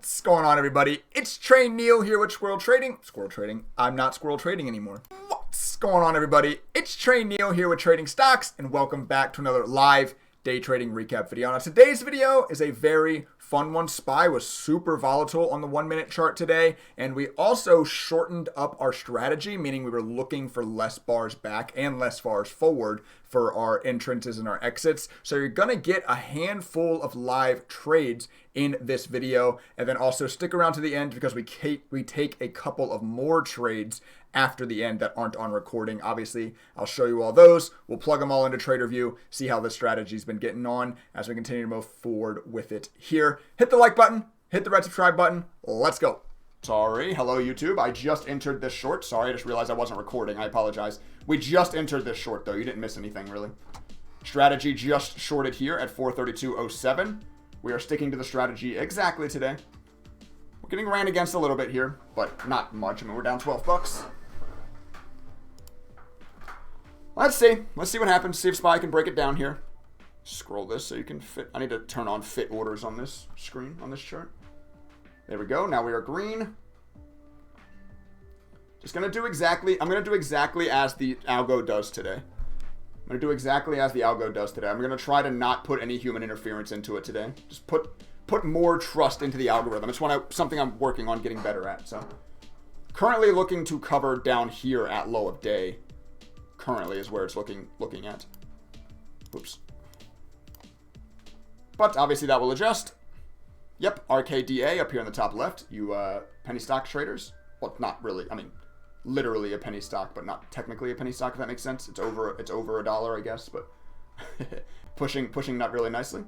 What's going on, everybody? It's Trey Neal here with Squirrel Trading. Squirrel Trading. I'm not Squirrel Trading anymore. What's going on, everybody? It's Trey Neal here with Trading Stocks, and welcome back to another live day trading recap video. Now, today's video is a very fun one. SPY was super volatile on the 1 minute chart today, and we also shortened up our strategy, meaning we were looking for less bars back and less bars forward for our entrances and our exits. So you're gonna get a handful of live trades in this video, and then also stick around to the end because we take a couple of more trades after the end that aren't on recording. Obviously, I'll show you all those. We'll plug them all into Tradervue, see how the strategy's been getting on as we continue to move forward with it here. Hit the like button, hit the red subscribe button. Let's go. Sorry, hello YouTube. I just entered this short. Sorry, I just realized I wasn't recording. I apologize. We just entered this short though. You didn't miss anything really. Strategy just shorted here at 432.07. We are sticking to the strategy exactly today. We're getting ran against a little bit here, but not much. I mean, we're down 12 bucks. Let's see. Let's see what happens. See if SPY can break it down here. Scroll this so you can fit. I need to turn on fit orders on this screen, on this chart. There we go. Now we are green. Just going to do exactly, I'm going to do exactly as the algo does today. I'm going to do exactly as the algo does today. I'm going to try to not put any human interference into it today. Just put more trust into the algorithm. It's something I'm working on getting better at. So currently looking to cover down here at low of day. Currently is where it's looking at. Oops. But obviously that will adjust. Yep, RKDA up here in the top left. You penny stock traders. Well, not really. I mean, literally a penny stock, but not technically a penny stock, if that makes sense. It's over $1, I guess, but pushing not really nicely.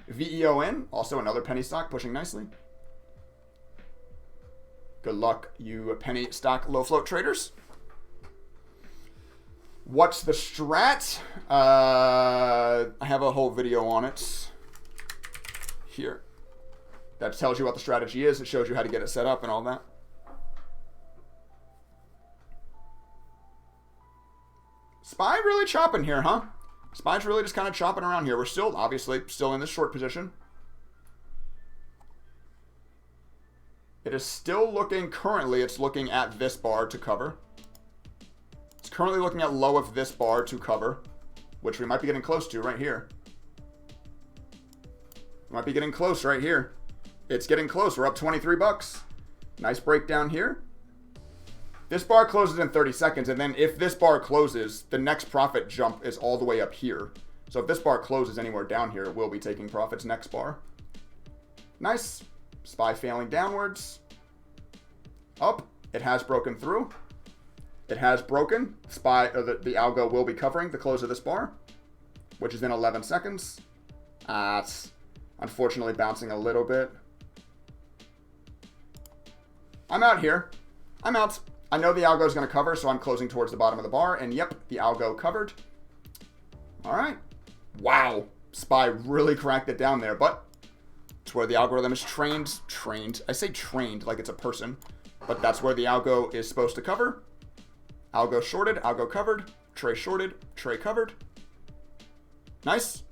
VEON, also another penny stock, pushing nicely. Good luck, you penny stock low float traders. What's the strat? I have a whole video on it here that tells you what the strategy is. It shows you how to get it set up and all that. SPY really chopping here, huh? SPY's really just kind of chopping around here. We're still, obviously, still in this short position. It is still looking, currently, it's looking at this bar to cover. It's currently looking at low of this bar to cover, which we might be getting close to right here. Might be getting close right here. It's getting close. We're up 23 bucks. Nice breakdown here. This bar closes in 30 seconds, and then if this bar closes, the next profit jump is all the way up here. So if this bar closes anywhere down here, we'll be taking profits next bar. Nice. SPY failing downwards. Up. It has broken through. It has broken. SPY, or the algo will be covering the close of this bar, which is in 11 seconds. It's unfortunately bouncing a little bit. I'm out here. I'm out. I know the algo is going to cover, so I'm closing towards the bottom of the bar. And yep, the algo covered. All right. Wow. SPY really cracked it down there, but it's where the algorithm is trained. I say trained like it's a person, but that's where the algo is supposed to cover. Algo shorted, algo covered. Trey shorted, Trey covered. Nice.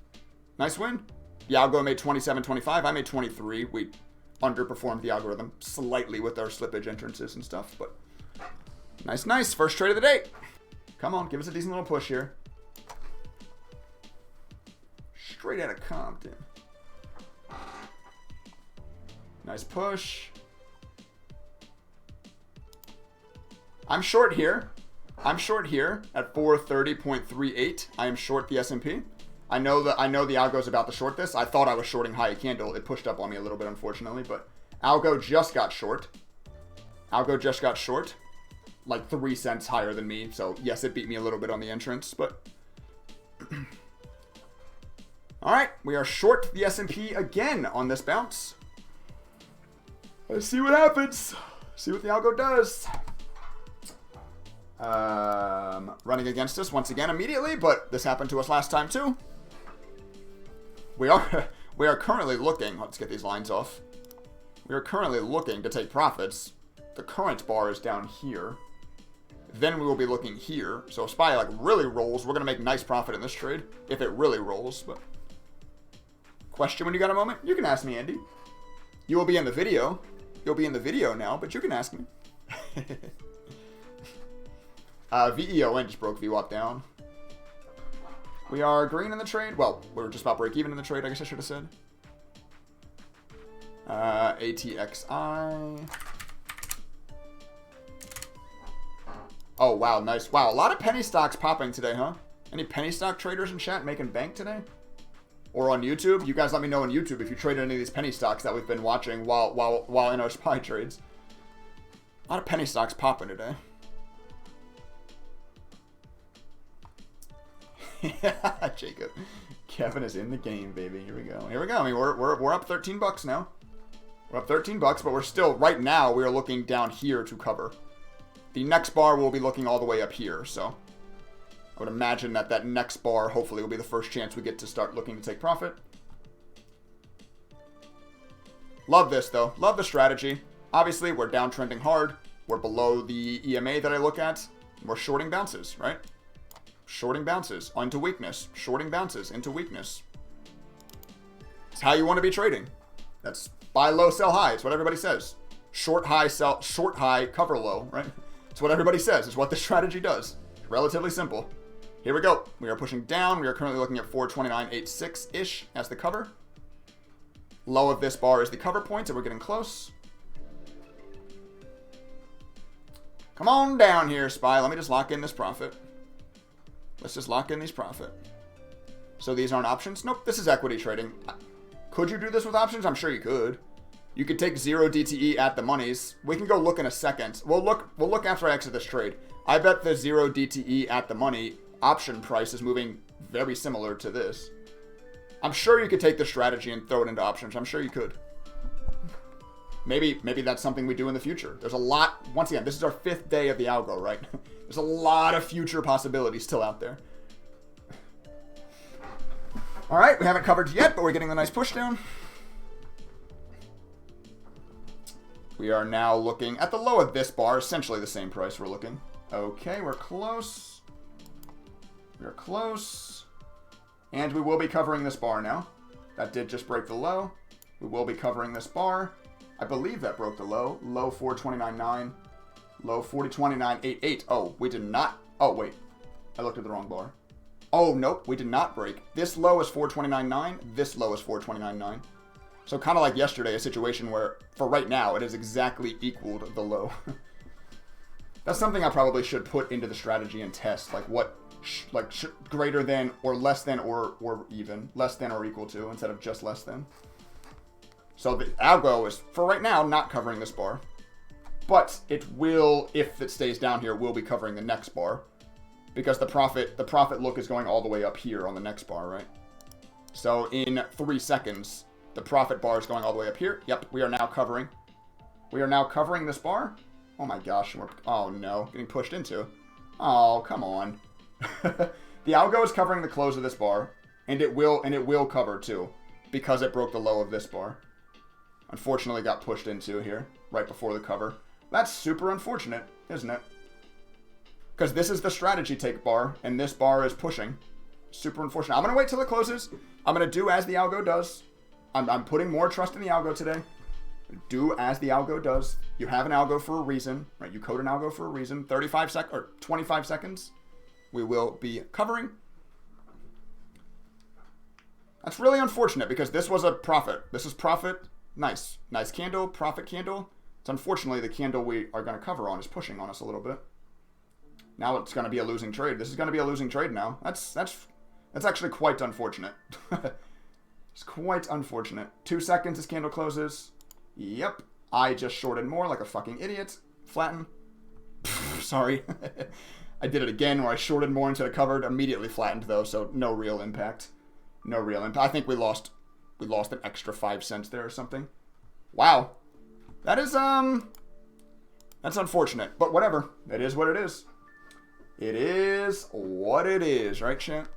Nice win. The algo made 27.25. I made 23. We underperformed the algorithm slightly with our slippage entrances and stuff, but nice, nice. First trade of the day. Come on, give us a decent little push here. Straight out of Compton. Nice push. I'm short here. I'm short here at 430.38. I am short the S&P. I know the algo's about to short this. I thought I was shorting high candle. It pushed up on me a little bit, unfortunately, but algo just got short. Algo just got short, like 3 cents higher than me. So yes, it beat me a little bit on the entrance, but all right, we are short the S&P again on this bounce. Let's see what happens. See what the algo does. Running against us once again immediately, but this happened to us last time too. We are currently looking, let's get these lines off. We are currently looking to take profits. The current bar is down here. Then we will be looking here. So if SPY like really rolls, we're gonna make nice profit in this trade if it really rolls. But question when you got a moment, you can ask me, Andy. You will be in the video. You'll be in the video now, but you can ask me. VEON just broke VWAP down. We are green in the trade. Well, we're just about break even in the trade, I guess I should have said. ATXI. Oh, wow, nice. Wow, a lot of penny stocks popping today, huh? Any penny stock traders in chat making bank today? Or on YouTube? You guys let me know on YouTube if you traded any of these penny stocks that we've been watching while in our SPY trades. A lot of penny stocks popping today. Yeah, Jacob. Kevin is in the game, baby. Here we go. Here we go. I mean, we're up 13 bucks now. We're up 13 bucks, but we're still, right now, we are looking down here to cover. The next bar will be looking all the way up here, so I would imagine that that next bar, hopefully, will be the first chance we get to start looking to take profit. Love this, though. Love the strategy. Obviously, we're downtrending hard. We're below the EMA that I look at. We're shorting bounces, right? Shorting bounces into weakness. Shorting bounces into weakness. It's how you want to be trading. That's buy low, sell high. It's what everybody says. Short high, sell, short high, cover low, right? It's what everybody says. It's what this strategy does. Relatively simple. Here we go. We are pushing down. We are currently looking at 429.86-ish as the cover. Low of this bar is the cover point, and we're getting close. Come on down here, SPY. Let me just lock in this profit. Let's just lock in these profit. So these aren't options? Nope, this is equity trading. Could you do this with options? I'm sure you could. You could take 0 DTE at the monies. We can go look in a second. We'll look after I exit this trade. I bet the 0 DTE at the money option price is moving very similar to this. I'm sure you could take the strategy and throw it into options. I'm sure you could. Maybe that's something we do in the future. There's a lot. Once again, this is our 5th day of the algo, right? There's a lot of future possibilities still out there. All right, we haven't covered yet, but we're getting the nice push down. We are now looking at the low of this bar, essentially the same price we're looking. Okay, we're close. We're close. And we will be covering this bar now. That did just break the low. We will be covering this bar. I believe that broke the low. Low 429.9. Low 4029.88. Oh, we did not. Oh, wait. I looked at the wrong bar. Oh, nope. We did not break. This low is 429.9. This low is 429.9. So kind of like yesterday, a situation where, for right now, it has exactly equaled the low. That's something I probably should put into the strategy and test. Like what, greater than or less than or even. Less than or equal to instead of just less than. So the algo is, for right now, not covering this bar. But it will, if it stays down here, will be covering the next bar. Because the profit look is going all the way up here on the next bar, right? So in 3 seconds, the profit bar is going all the way up here. Yep, we are now covering. We are now covering this bar. Oh my gosh, oh no, getting pushed into. Oh, come on. The algo is covering the close of this bar, and it will cover too, because it broke the low of this bar. Unfortunately got pushed into here, right before the cover. That's super unfortunate, isn't it? Because this is the strategy take bar, and this bar is pushing. Super unfortunate. I'm going to wait till it closes. I'm going to do as the algo does. I'm putting more trust in the algo today. Do as the algo does. You have an algo for a reason, right? You code an algo for a reason. 25 seconds. We will be covering. That's really unfortunate because this was a profit. This is profit. Nice. Nice candle. Profit candle. It's unfortunately the candle we are going to cover on is pushing on us a little bit. Now it's going to be a losing trade. This is going to be a losing trade now. That's actually quite unfortunate. It's quite unfortunate. 2 seconds this candle closes. Yep. I just shorted more like a fucking idiot. Flatten. Sorry. I did it again where I shorted more into the covered. Immediately flattened though, so no real impact. No real impact. I think we lost an extra 5 cents there or something. Wow. That is, that's unfortunate. But whatever. It is what it is. It is what it is, right, chat?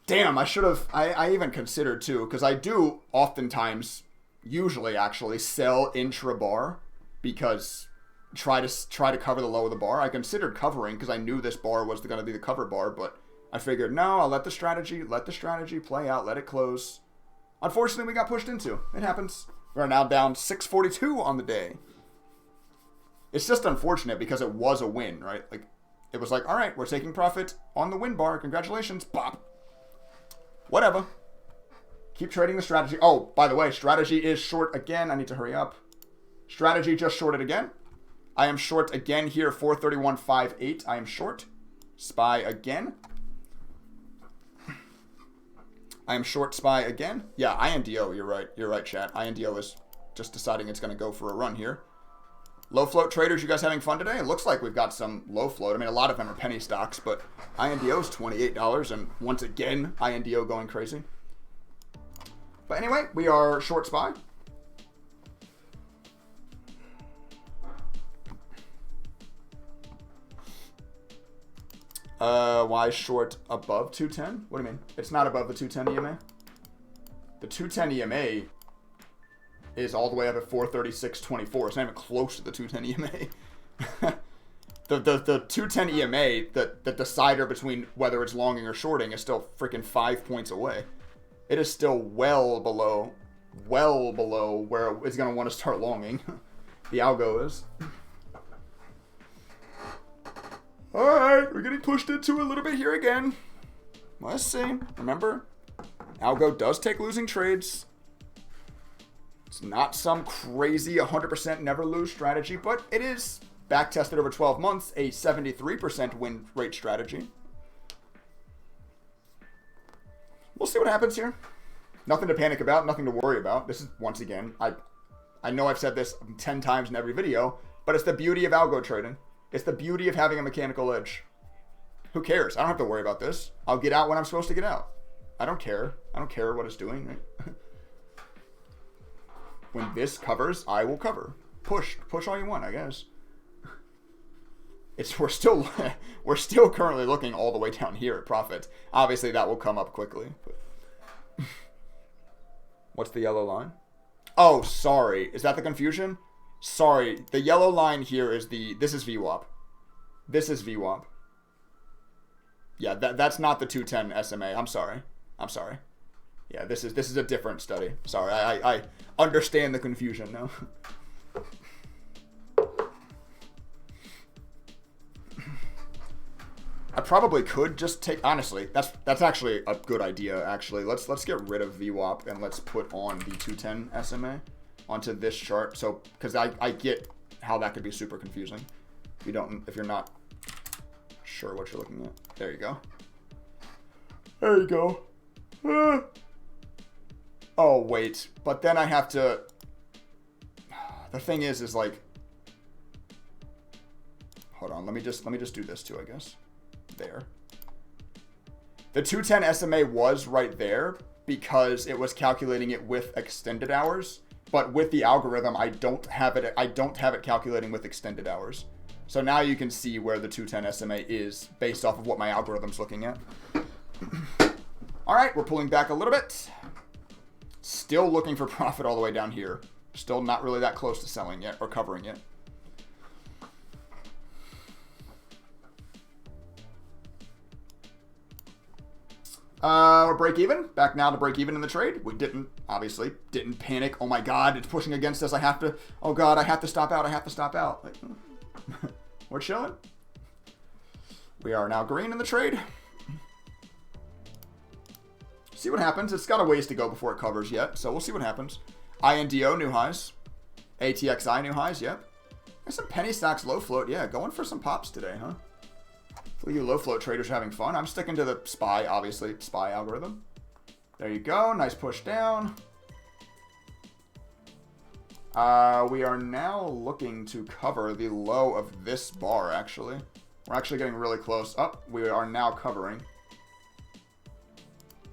Damn, I should have, I even considered too, because I do oftentimes, usually actually, sell intra-bar, because try to cover the low of the bar. I considered covering, because I knew this bar was going to be the cover bar, but I figured, no, I'll let the strategy play out, let it close. unfortunately we got pushed into. It happens. We're now down 642 on the day. It's just unfortunate because it was a win, right? Like, it was like, all right, we're taking profit on the win bar. Congratulations. Bop. Whatever. Keep trading the strategy. Oh, by the way, strategy is short again. I need to hurry up. Strategy just shorted again. I am short again here, 431.58. I am short. SPY again. I am short SPY again. Yeah, INDO, you're right. You're right, chat. INDO is just deciding it's going to go for a run here. Low float traders, you guys having fun today? It looks like we've got some low float. I mean, a lot of them are penny stocks, but INDO is $28. And once again, INDO going crazy. But anyway, we are short SPY. Why short above 210? What do you mean? It's not above the 210 EMA. The 210 EMA is all the way up at 436.24. It's not even close to the 210 EMA. the 210 EMA, the decider between whether it's longing or shorting, is still freaking 5 points away. It is still well below where it's going to want to start longing. The algo is. Alright, we're getting pushed into a little bit here again. Let's see. Remember, algo does take losing trades. It's not some crazy 100% never lose strategy, but it is back tested over 12 months, a 73% win rate strategy. We'll see what happens here. Nothing to panic about, nothing to worry about. This is, once again, I know I've said this 10 times in every video, but it's the beauty of algo trading. It's the beauty of having a mechanical edge. Who cares? I don't have to worry about this. I'll get out when I'm supposed to get out. I don't care. I don't care what it's doing. Right? When this covers, I will cover. Push all you want, I guess. We're still currently looking all the way down here at profit. Obviously, that will come up quickly. But what's the yellow line? Oh, sorry. Is that the confusion? Sorry. The yellow line here is this is VWAP. This is VWAP. Yeah, that's not the 210 SMA. I'm sorry. Yeah, this is a different study. Sorry. I understand the confusion now. I probably could just take, honestly, that's actually a good idea, actually. Let's get rid of VWAP and let's put on the 210 SMA onto this chart. So, because I get how that could be super confusing if you're not sure what you're looking at. There you go. There you go. Oh, wait. But then I have to, the thing is like, hold on, let me just do this too, I guess. There. The 210 SMA was right there because it was calculating it with extended hours, but with the algorithm I don't have it calculating with extended hours. So now you can see where the 210 SMA is based off of what my algorithm's looking at. All right, we're pulling back a little bit. Still looking for profit all the way down here. Still not really that close to selling yet or covering yet. We're break even. Back now to break even in the trade. We obviously didn't panic. Oh my God, it's pushing against us. I have to stop out. Like, we're chilling. We are now green in the trade. See what happens. It's got a ways to go before it covers yet, so we'll see what happens. INDO new highs. ATXI new highs, yep. There's some penny stocks low float. Yeah, going for some pops today, huh? You low float traders are having fun. I'm sticking to the SPY, obviously, SPY algorithm. There you go. Nice push down. We are now looking to cover the low of this bar, actually. We're actually getting really close. Oh, we are now covering.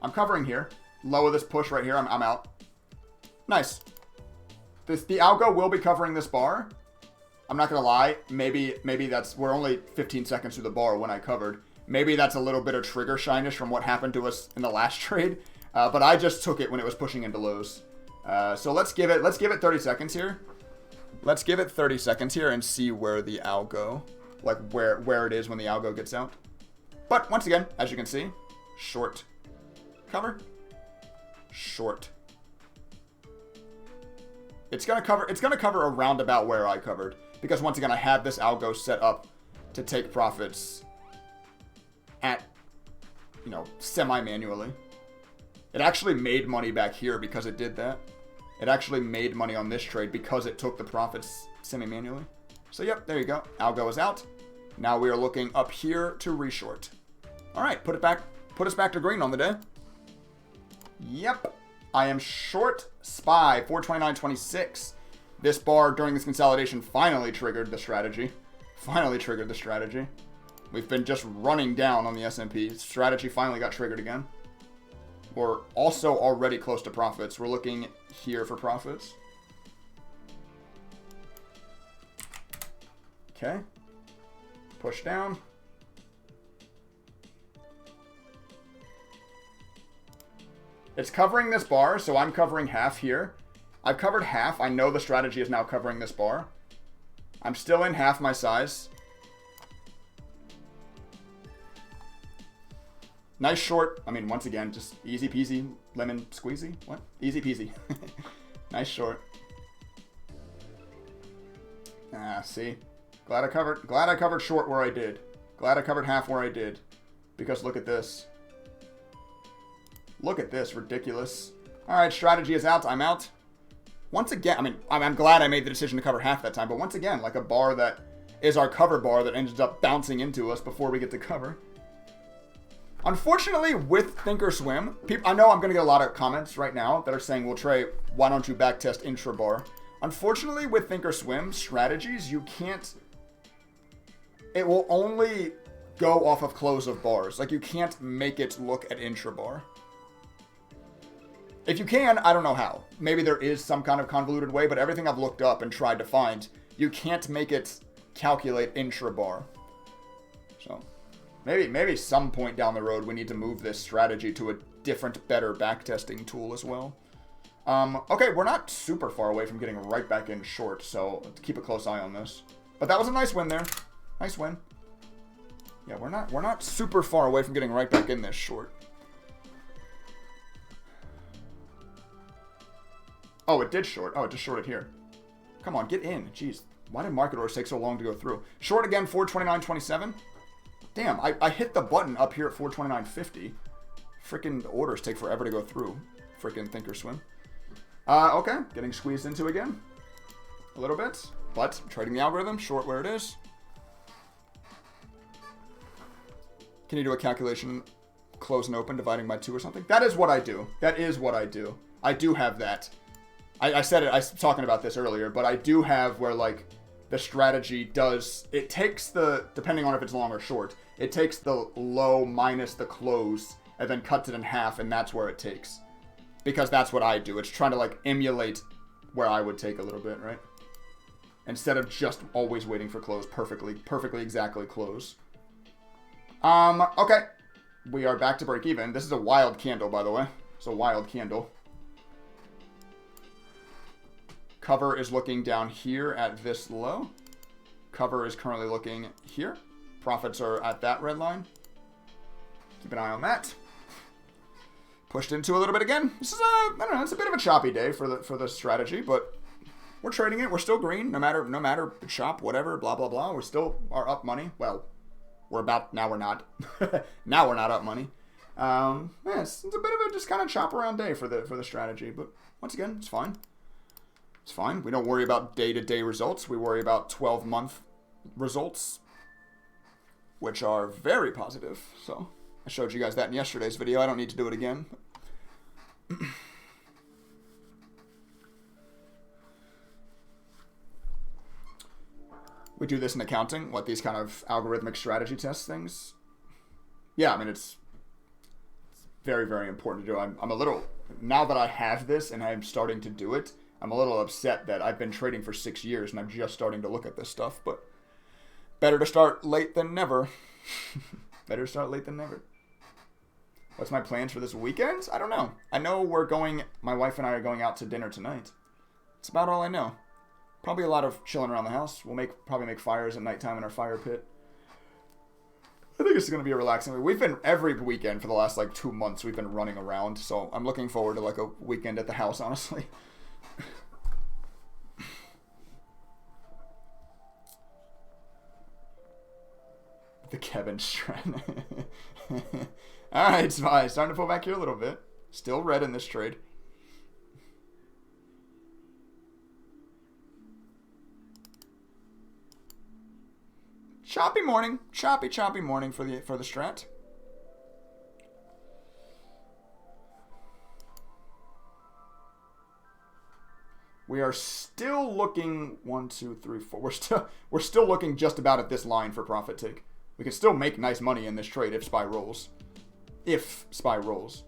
I'm covering here. Low of this push right here. I'm out. Nice. The algo will be covering this bar. I'm not gonna lie, maybe we're only 15 seconds through the bar when I covered. Maybe that's a little bit of trigger shyness from what happened to us in the last trade. But I just took it when it was pushing into lows. So let's give it 30 seconds here. Let's give it 30 seconds here and see where the algo, like where it is when the algo gets out. But once again, as you can see, short cover, short It's gonna cover around about where I covered. Because once again, I had this algo set up to take profits at, you know, semi-manually. It actually made money back here because it did that. It actually made money on this trade because it took the profits semi-manually. So yep, there you go. Algo is out. Now we are looking up here to reshort. All right, put us back to green on the day. Yep, I am short SPY 429.26. This bar during this consolidation finally triggered the strategy. We've been just running down on the S&P. Strategy finally got triggered again. We're also already close to profits. We're looking here for profits. Okay. Push down. It's covering this bar, so I'm covering half here. I've covered half. I know the strategy is now covering this bar. I'm still in half my size. Nice short. I mean, once again, just easy peasy, lemon squeezy. What? Easy peasy. Nice short. See? Glad I covered short where I did. Glad I covered half where I did. Because look at this. Look at this. Ridiculous. Alright, strategy is out. I'm out. Once again, I mean, I'm glad I made the decision to cover half that time, but once again, like a bar that is our cover bar that ends up bouncing into us before we get to cover. Unfortunately, with Thinkorswim, I know I'm going to get a lot of comments right now that are saying, well, Trey, why don't you backtest intrabar? Unfortunately, with Thinkorswim strategies, you can't... It will only go off of close of bars. Like, you can't make it look at intrabar. If you can, I don't know how. Maybe there is some kind of convoluted way, but everything I've looked up and tried to find, you can't make it calculate intrabar. So, maybe some point down the road we need to move this strategy to a different, better backtesting tool as well. Okay, we're not super far away from getting right back in short, so let's keep a close eye on this. But that was a nice win there. Nice win. Yeah, we're not super far away from getting right back in this short. Oh, it did short. Oh, it just shorted here. Come on, get in. Jeez, why did market orders take so long to go through? Short again, 429.27. Damn, I hit the button up here at 429.50. Freaking orders take forever to go through. Freaking Thinkorswim. Okay, getting squeezed into again. A little bit, but trading the algorithm. Short where it is. Can you do a calculation, close and open, dividing by 2 or something? That is what I do. That is what I do. I do have that. I said it, I was talking about this earlier, but I do have where, like, the strategy does, it takes the, depending on if it's long or short, it takes the low minus the close and then cuts it in half, and that's where it takes. Because that's what I do. It's trying to, like, emulate where I would take a little bit, right? Instead of just always waiting for close perfectly exactly close. Okay. We are back to break even. This is a wild candle, by the way. It's a wild candle. Cover is looking down here at this low. Cover is currently looking here. Profits are at that red line. Keep an eye on that. Pushed into a little bit again. This is I don't know, it's a bit of a choppy day for the strategy, but we're trading it. We're still green, no matter chop, whatever, blah blah blah. We still are up money. Well, now we're not. Now we're not up money. Yeah, it's a bit of a just kind of chop around day for the strategy, but once again, it's fine. It's fine. We don't worry about day-to-day results. We worry about 12-month results, which are very positive. So I showed you guys that in yesterday's video. I don't need to do it again. We do this in accounting, what these kind of algorithmic strategy test things. Yeah, I mean, it's very, very important to do. I'm a little, now that I have this and I'm starting to do it, I'm a little upset that I've been trading for 6 years and I'm just starting to look at this stuff, but better to start late than never. Better to start late than never. What's my plans for this weekend? I don't know. I know my wife and I are going out to dinner tonight. That's about all I know. Probably a lot of chilling around the house. We'll probably make fires at nighttime in our fire pit. I think it's going to be a relaxing week. We've been every weekend for the last 2 months. We've been running around, so I'm looking forward to a weekend at the house, honestly. The Kevin strat. Alright, SPY. Starting to pull back here a little bit. Still red in this trade. Choppy morning. Choppy morning for the strat. We are still looking 1, 2, 3, 4. We're still looking just about at this line for profit take. We can still make nice money in this trade if SPY rolls. If SPY rolls.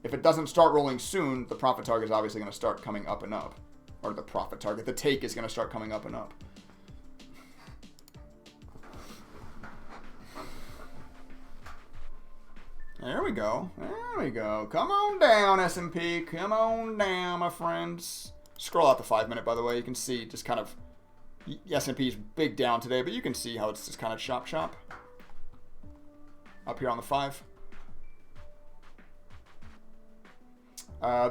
If it doesn't start rolling soon, the profit target is obviously going to start coming up and up. Or the profit target, the take is going to start coming up and up. There we go. There we go. Come on down, S&P. Come on down, my friends. Scroll out the 5-minute, by the way. You can see just kind of S&P's big down today, but you can see how it's just kind of chop. Up here on the 5.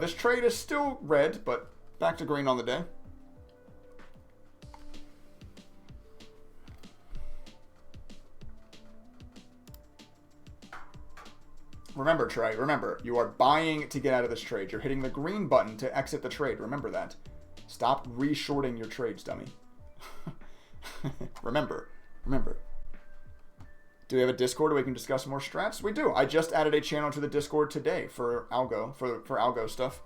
This trade is still red, but back to green on the day. Remember, Trey, remember, you are buying to get out of this trade. You're hitting the green button to exit the trade. Remember that. Stop re-shorting your trades, dummy. Remember. Do we have a Discord where we can discuss more strats? We do. I just added a channel to the Discord today for algo, for algo stuff.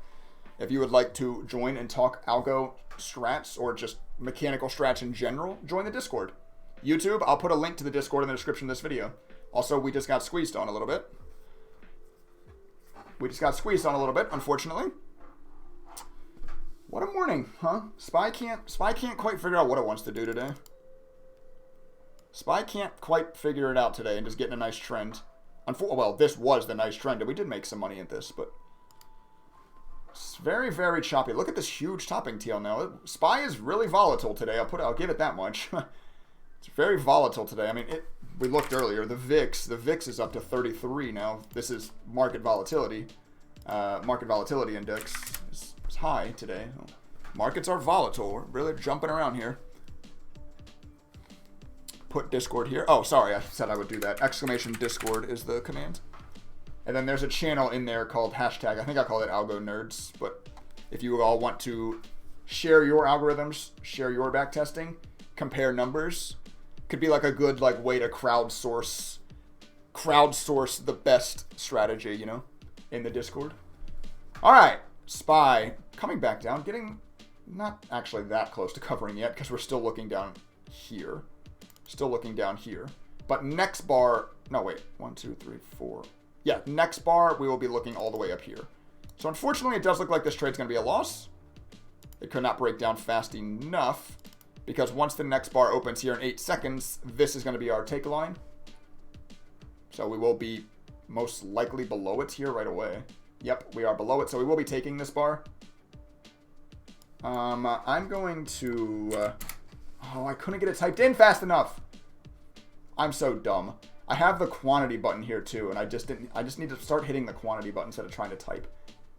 If you would like to join and talk algo strats or just mechanical strats in general, join the Discord. YouTube, I'll put a link to the Discord in the description of this video. Also, we just got squeezed on a little bit. Unfortunately. What a morning, huh? SPY can't quite figure out what it wants to do today. SPY can't quite figure it out today and just getting a nice trend. Well, this was the nice trend, and we did make some money at this, but it's very, very choppy. Look at this huge topping tail now. SPY is really volatile today. I'll give it that much. It's very volatile today. I mean, we looked earlier. The VIX is up to 33 now. This is market volatility. Market volatility index is high today. Markets are volatile. We're really jumping around here. Put Discord here. Oh, sorry, I said I would do that. Exclamation Discord is the command. And then there's a channel in there called hashtag. I think I call it Algo Nerds. But if you all want to share your algorithms, share your backtesting, compare numbers, could be like a good way to crowdsource the best strategy, you know, in the Discord. All right, SPY coming back down, getting not actually that close to covering yet because we're still looking down here. But next bar, no wait, 1, 2, 3, 4. Yeah, next bar we will be looking all the way up here. So unfortunately, it does look like this trade's going to be a loss. It could not break down fast enough. Because once the next bar opens here in 8 seconds, this is going to be our take line. So we will be most likely below it here right away. Yep, we are below it. So we will be taking this bar. I'm going to... oh, I couldn't get it typed in fast enough. I'm so dumb. I have the quantity button here too, and I just need to start hitting the quantity button instead of trying to type.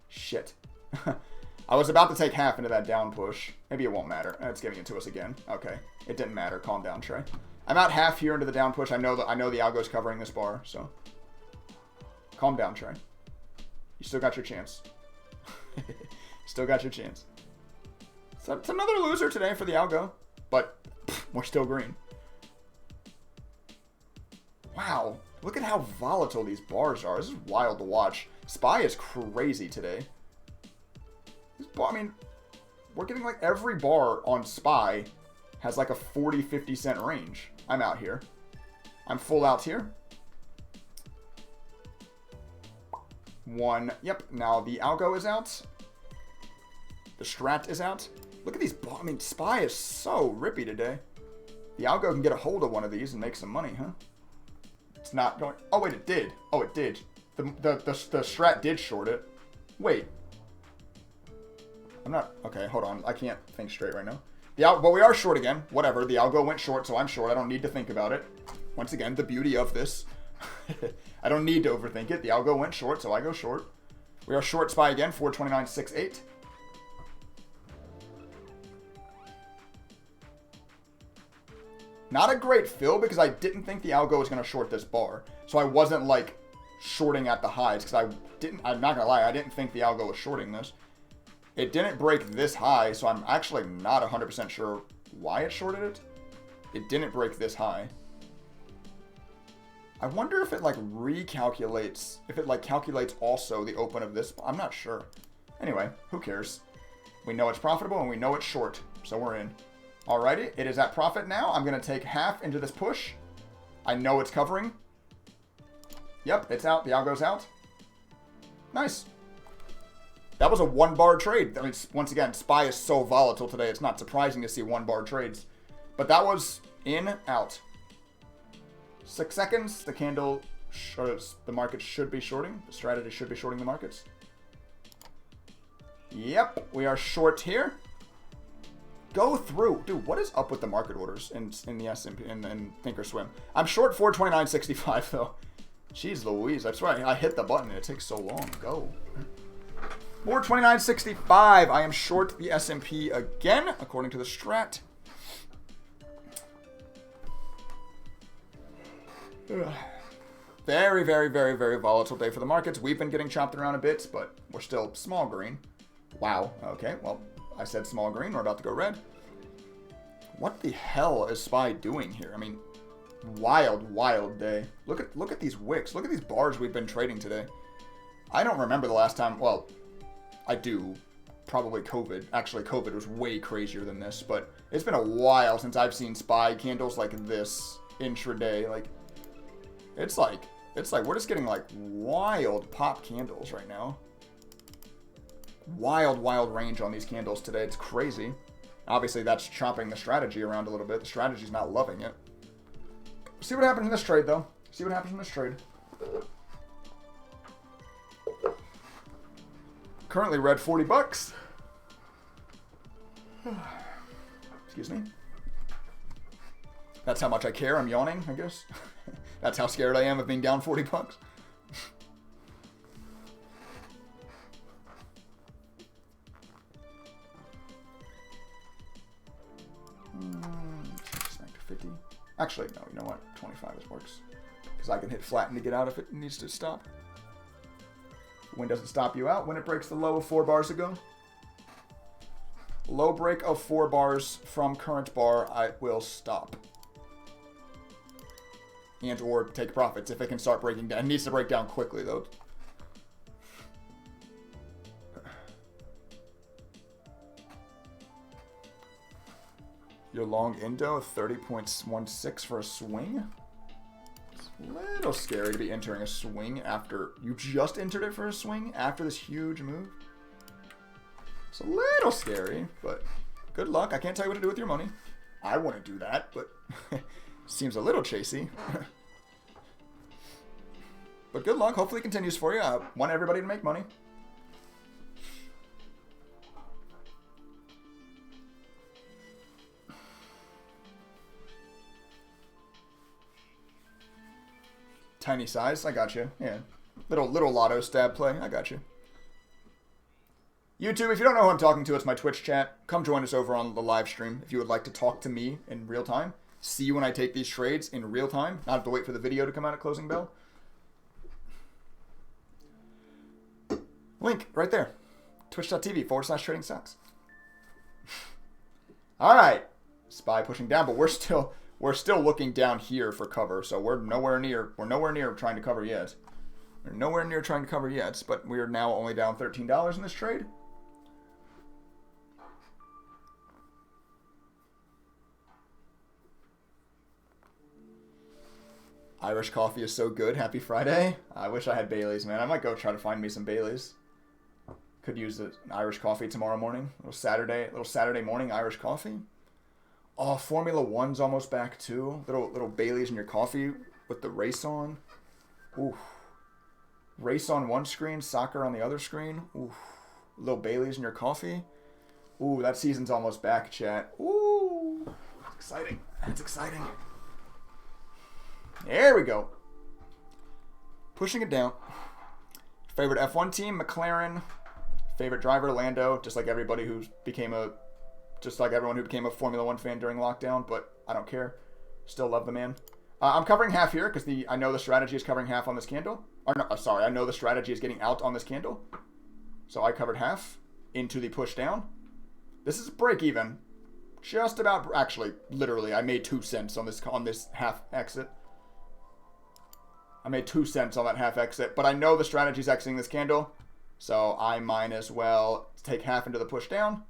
Shit. I was about to take half into that down push. Maybe it won't matter. It's giving it to us again. Okay. It didn't matter. Calm down, Trey. I'm out half here into the down push. I know the algo's covering this bar, so. Calm down, Trey. You still got your chance. Still got your chance. So it's another loser today for the algo, but we're still green. Wow. Look at how volatile these bars are. This is wild to watch. SPY is crazy today. I mean, we're getting every bar on SPY has a 40-50 cent range. I'm out here. I'm full out here. 1. Yep. Now the algo is out. The strat is out. Look at these bars. I mean, SPY is so rippy today. The algo can get a hold of one of these and make some money, huh? It's not going... oh, wait, it did. Oh, it did. The strat did short it. Wait. I'm not... okay, hold on. I can't think straight right now. But we are short again. Whatever. The algo went short, so I'm short. I don't need to think about it. Once again, the beauty of this. I don't need to overthink it. The algo went short, so I go short. We are short SPY again, 429.68. Not a great fill because I didn't think the algo was going to short this bar. So I wasn't like shorting at the highs because I'm not going to lie, I didn't think the algo was shorting this. It didn't break this high, so I'm actually not 100% sure why it shorted it. It didn't break this high. I wonder if it like recalculates, if it like calculates also the open of this. I'm not sure. Anyway, who cares? We know it's profitable and we know it's short, so we're in. Alrighty, it is at profit now. I'm going to take half into this push. I know it's covering. Yep, it's out. The algo's out. Nice. That was a one-bar trade. I mean, once again, SPY is so volatile today, it's not surprising to see one-bar trades. But that was in, out. 6 seconds. The candle, the market should be shorting. The strategy should be shorting the markets. Yep, we are short here. Go through. Dude, what is up with the market orders in the S&P and Thinkorswim? I'm short 429.65 though. Jeez Louise, I swear I hit the button and it takes so long. Go. 429.65. I am short the S&P again, according to the strat. Very, very, very, very volatile day for the markets. We've been getting chopped around a bit, but we're still small green. Wow. Okay, well, I said small green. We're about to go red. What the hell is SPY doing here? I mean, wild, wild day. Look at these wicks. Look at these bars we've been trading today. I don't remember the last time. Well, I do. Probably COVID. Actually, COVID was way crazier than this, but it's been a while since I've seen SPY candles like this intraday. Like, it's like we're just getting like wild pop candles right now. Wild, wild range on these candles today. It's crazy. Obviously, that's chopping the strategy around a little bit. The strategy's not loving it. See what happens in this trade, though. See what happens in this trade. Currently red 40 bucks. Excuse me. That's how much I care. I'm yawning, I guess. That's how scared I am of being down 40 bucks. Back to 50. Actually, no, you know what? 25 works. Because I can hit flatten to get out if it needs to stop. When does it stop you out? When it breaks the low of 4 bars ago. Low break of 4 bars from current bar, I will stop. And or take profits if it can start breaking down. It needs to break down quickly, though. Your long Indo, 30.16 for a swing? It's a little scary to be entering a swing after you just entered it for a swing after this huge move. It's a little scary, but good luck. I can't tell you what to do with your money. I wouldn't do that, but seems a little chasey. But good luck. Hopefully it continues for you. I want everybody to make money. Tiny size. I got you. Yeah. Little lotto stab play. I got you. YouTube, if you don't know who I'm talking to, it's my Twitch chat. Come join us over on the live stream if you would like to talk to me in real time. See when I take these trades in real time. Not have to wait for the video to come out at closing bell. Link right there. Twitch.tv/trading stocks. All right. SPY pushing down, but we're still looking down here for cover. So we're nowhere near trying to cover yet. We're nowhere near trying to cover yet, but we are now only down $13 in this trade. Irish coffee is so good. Happy Friday. I wish I had Bailey's, man. I might go try to find me some Bailey's. Could use an Irish coffee tomorrow morning. Little Saturday morning Irish coffee. Oh, Formula One's almost back too. Little Bailey's in your coffee with the race on. Ooh. Race on one screen, soccer on the other screen. Ooh. Little Bailey's in your coffee. Ooh, that season's almost back, chat. Ooh. That's exciting. That's exciting. There we go. Pushing it down. Favorite F1 team, McLaren. Favorite driver, Lando. Just like everyone who became a Formula One fan during lockdown, but I don't care. Still love the man. I'm covering half here because I know the strategy is covering half on this candle. Or no, sorry, I know the strategy is getting out on this candle. So I covered half into the push down. This is break even. Just about, actually, literally, I made 2 cents on this half exit. I made 2 cents on that half exit, but I know the strategy is exiting this candle. So I might as well take half into the push down.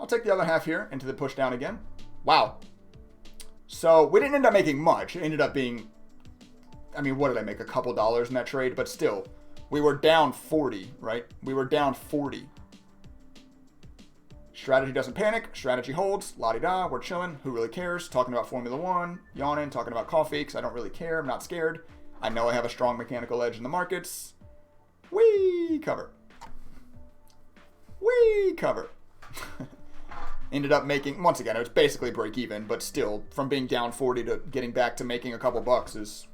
I'll take the other half here into the push down again. Wow. So we didn't end up making much. It ended up being, I mean, what did I make? A couple dollars in that trade, but still, we were down 40, right? We were down 40. Strategy doesn't panic. Strategy holds. La-di-da. We're chilling. Who really cares? Talking about Formula One. Yawning. Talking about coffee because I don't really care. I'm not scared. I know I have a strong mechanical edge in the markets. Whee! Cover. Whee! Cover. Ended up making, once again, it was basically break even, but still, from being down 40 to getting back to making a couple bucks is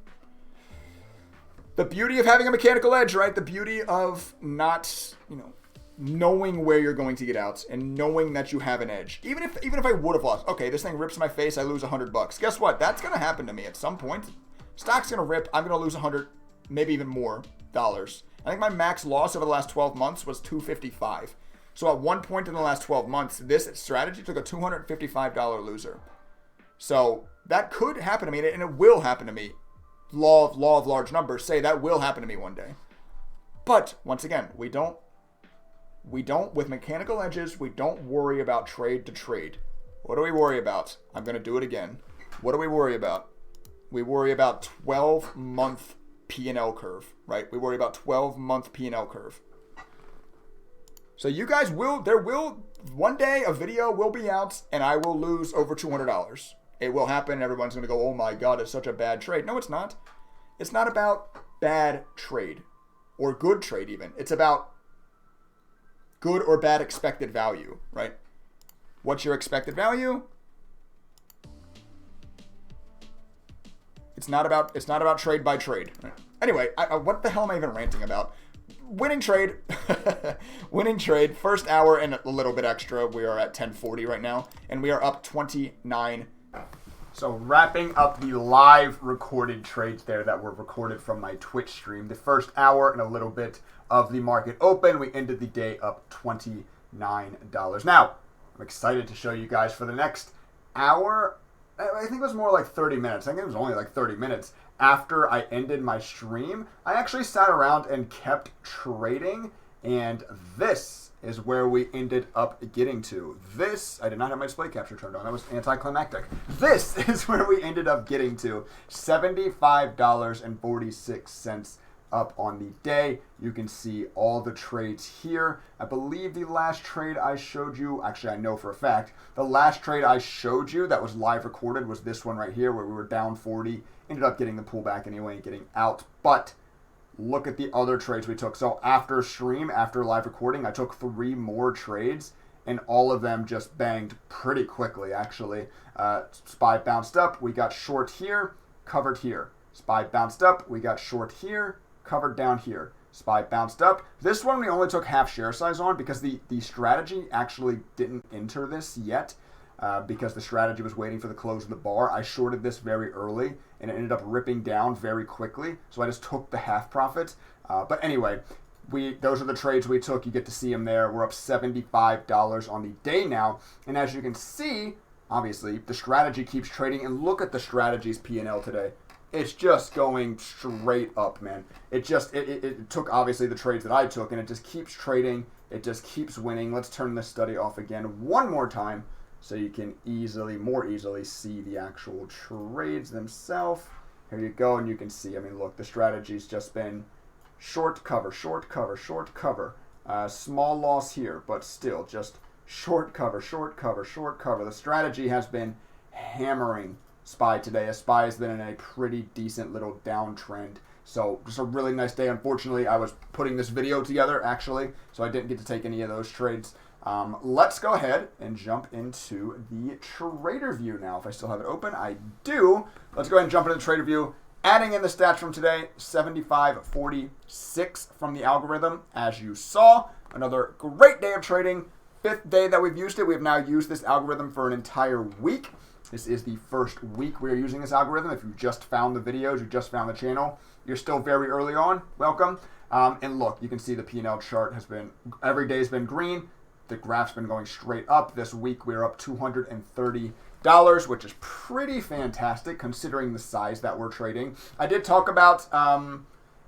the beauty of having a mechanical edge, right? The beauty of not, knowing where you're going to get out and knowing that you have an edge. Even if I would have lost, okay, this thing rips my face, I lose $100. Guess what? That's going to happen to me at some point. Stock's going to rip. I'm going to lose 100, maybe even more dollars. I think my max loss over the last 12 months was $255. So at one point in the last 12 months, this strategy took a $255 loser. So that could happen to me, and it will happen to me. Law of large numbers say that will happen to me one day. But once again, we don't, with mechanical edges, we don't worry about trade to trade. What do we worry about? I'm going to do it again. What do we worry about? We worry about 12-month P&L curve, right? We worry about 12-month P&L curve. So you guys one day a video will be out and I will lose over $200. It will happen. Everyone's going to go, oh my God, it's such a bad trade. No, it's not. It's not about bad trade or good trade even. It's about good or bad expected value, right? What's your expected value? It's not about trade by trade. Right? Anyway, what the hell am I even ranting about? Winning trade. Winning trade. First hour and a little bit extra. We are at 10:40 right now, and we are up 29. So wrapping up the live recorded trades there that were recorded from my Twitch stream. The first hour and a little bit of the market open. We ended the day up $29. Now, I'm excited to show you guys for the next hour. I think it was more like 30 minutes. I think it was only like 30 minutes. After I ended my stream, I actually sat around and kept trading, and this is where we ended up getting to. This, I did not have my display capture turned on. That was anticlimactic. This is where we ended up getting to. $75.46 up on the day. You can see all the trades here. I believe the last trade I showed you, actually I know for a fact, the last trade I showed you that was live recorded was this one right here where we were down 40. Ended up getting the pullback anyway and getting out. But look at the other trades we took. So after stream, after live recording, I took 3 more trades and all of them just banged pretty quickly actually. SPY bounced up. We got short here, covered here. SPY bounced up. We got short here, covered down here. SPY bounced up. This one we only took half share size on because the strategy actually didn't enter this yet. Because the strategy was waiting for the close of the bar. I shorted this very early and it ended up ripping down very quickly. So I just took the half profit. But anyway, those are the trades we took. You get to see them there. We're up $75 on the day now. And as you can see, obviously, the strategy keeps trading. And look at the strategy's P&L today. It's just going straight up, man. It took, obviously, the trades that I took, and it just keeps trading. It just keeps winning. Let's turn this study off again one more time, so you can more easily see the actual trades themselves. Here you go, and you can see, I mean, look, the strategy's just been short cover, short cover, short cover. Small loss here, but still just short cover, short cover, short cover. The strategy has been hammering SPY today. SPY has been in a pretty decent little downtrend. So just a really nice day. Unfortunately, I was putting this video together, actually, so I didn't get to take any of those trades. Let's go ahead and jump into the Tradervue now. If I still have it open, I do. Let's go ahead and jump into the Tradervue. Adding in the stats from today, 75.46 from the algorithm. As you saw, another great day of trading. 5th day that we've used it. We have now used this algorithm for an entire week. This is the first week we are using this algorithm. If you just found the videos, you just found the channel, you're still very early on, welcome. And look, you can see the P&L chart has been, every day has been green. The graph's been going straight up. This week we're up $230, which is pretty fantastic considering the size that we're trading. I did talk about,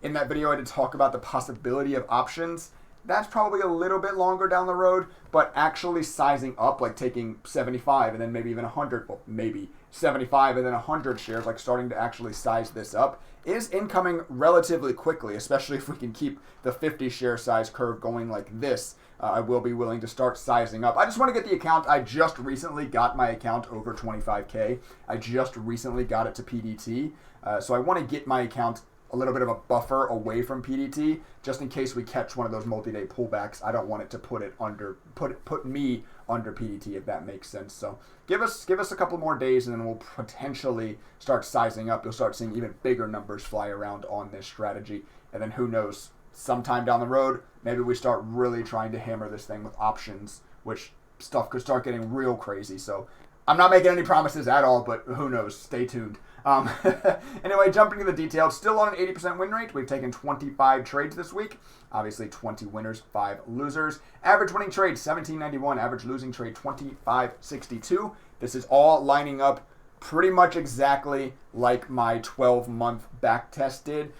in that video, I did talk about the possibility of options. That's probably a little bit longer down the road, but actually sizing up, like taking 75 and then maybe even 100, well, maybe 75 and then 100 shares, like starting to actually size this up, is incoming relatively quickly, especially if we can keep the 50 share size curve going like this. I will be willing to start sizing up. I just want to get the account. I just recently got my account over 25K. I just recently got it to PDT. So I want to get my account a little bit of a buffer away from PDT, just in case we catch one of those multi-day pullbacks. I don't want it to put me under PDT, if that makes sense. So give us a couple more days, and then we'll potentially start sizing up. You'll start seeing even bigger numbers fly around on this strategy, and then who knows, sometime down the road, maybe we start really trying to hammer this thing with options, which stuff could start getting real crazy. So I'm not making any promises at all, but who knows? Stay tuned. Anyway, jumping into the details, still on an 80% win rate. We've taken 25 trades this week. Obviously, 20 winners, 5 losers. Average winning trade, 1791. Average losing trade, 2562. This is all lining up pretty much exactly like my 12-month back test did.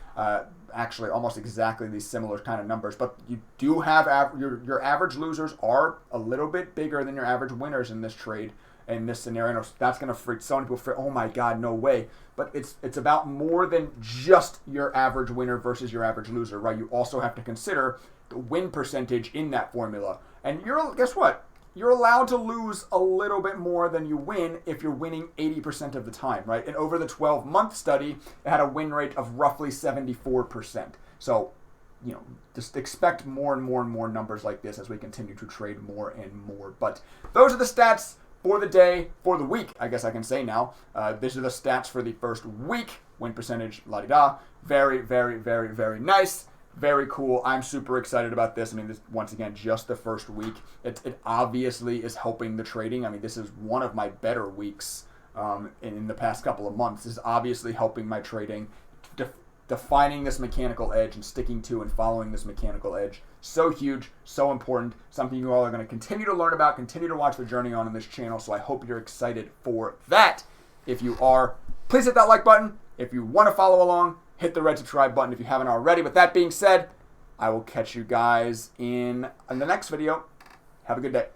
Actually, almost exactly these similar kind of numbers. But you do have your average losers are a little bit bigger than your average winners in this trade. In this scenario, that's going to freak so many people. Oh my God, no way. But it's about more than just your average winner versus your average loser, right? You also have to consider the win percentage in that formula. And guess what? You're allowed to lose a little bit more than you win if you're winning 80% of the time, right? And over the 12-month study, it had a win rate of roughly 74%. So, just expect more and more and more numbers like this as we continue to trade more and more. But those are the stats for the day, for the week, I guess I can say now. These are the stats for the first week. Win percentage, la-di-da. Very, very, very, very nice. Very cool. I'm super excited about this. I mean, this, once again, just the first week. It obviously is helping the trading. I mean, this is one of my better weeks in the past couple of months. This is obviously helping my trading, defining this mechanical edge and sticking to and following this mechanical edge. So huge, so important, something you all are going to continue to learn about, continue to watch the journey on in this channel, so I hope you're excited for that. If you are, please hit that like button. If you want to follow along, hit the red subscribe button if you haven't already. With that being said, I will catch you guys in the next video. Have a good day.